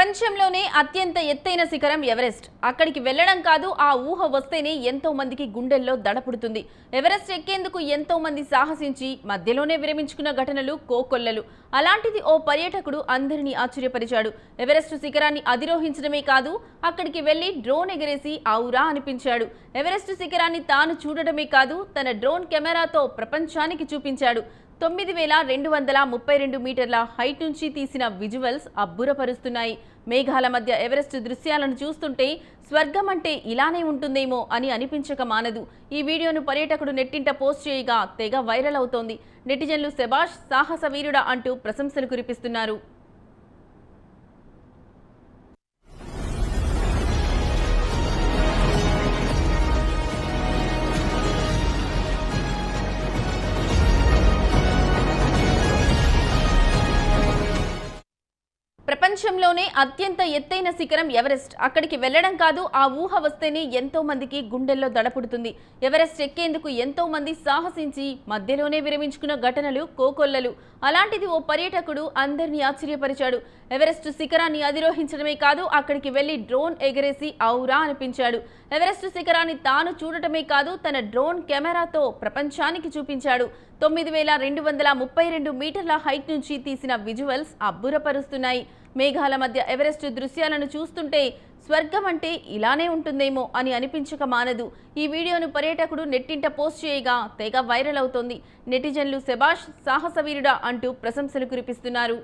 ప్రపంచంలోనే అత్యంత ఎత్తైన శిఖరం ఎవరెస్ట్. అక్కడికి వెళ్లడం కాదు, ఆ ఊహ వస్తేనే ఎంతో మందికి గుండెల్లో దడపుడుతుంది. ఎవరెస్ట్ ఎక్కేందుకు ఎంతో మంది సాహసించి మధ్యలోనే విరమించుకున్న ఘటనలు కోకొల్లలు. అలాంటిది ఓ పర్యాటకుడు అందరినీ ఆశ్చర్యపరిచాడు. ఎవరెస్ట్ శిఖరాన్ని అధిరోహించడమే కాదు, అక్కడికి వెళ్లి డ్రోన్ ఎగరేసి ఔరా అనిపించాడు. ఎవరెస్ట్ శిఖరాన్ని తాను చూడడమే కాదు, తన డ్రోన్ కెమెరాతో ప్రపంచానికి చూపించాడు. 9232 మీటర్ల హైట్ నుంచి తీసిన విజువల్స్ అబ్బురపరుస్తున్నాయి. మేఘాల మధ్య ఎవరెస్ట్ దృశ్యాలను చూస్తుంటే స్వర్గం అంటే ఇలానే ఉంటుందేమో అని అనిపించక మానదు. ఈ వీడియోను పర్యాటకుడు నెట్టింట పోస్ట్ చేయగా తెగ వైరల్ అవుతోంది. నెటిజన్లు శభాష్, సాహస వీరుడా అంటూ ప్రశంసలు కురిపిస్తున్నారు. ప్రపంచంలోనే అత్యంత ఎత్తైన శిఖరం ఎవరెస్ట్. అక్కడికి వెళ్లడం కాదు, ఆ ఊహ వస్తేనే ఎంతో మందికి గుండెల్లో దడపుడుతుంది. ఎవరెస్ట్ ఎక్కేందుకు ఎంతో మంది సాహసించి మధ్యలోనే విరమించుకున్న ఘటనలు కోకొల్లలు. అలాంటిది ఓ పర్యాటకుడు అందరినీ ఆశ్చర్యపరిచాడు. ఎవరెస్ట్ శిఖరాన్ని అధిరోహించడమే కాదు, అక్కడికి వెళ్లి డ్రోన్ ఎగరేసి ఔరా అనిపించాడు. ఎవరెస్ట్ శిఖరాన్ని తాను చూడటమే కాదు, తన డ్రోన్ కెమెరాతో ప్రపంచానికి చూపించాడు. 9232 మీటర్ల హైట్ నుంచి తీసిన విజువల్స్ అబ్బురపరుస్తున్నాయి. మేఘాల మధ్య ఎవరెస్ట్ దృశ్యాలను చూస్తుంటే స్వర్గం అంటే ఇలానే ఉంటుందేమో అని అనిపించక మానదు. ఈ వీడియోను పర్యాటకుడు నెట్టింట పోస్ట్ చేయగా తెగ వైరల్ అవుతోంది. నెటిజన్లు శభాష్, సాహస వీరుడా అంటూ ప్రశంసలు కురిపిస్తున్నారు.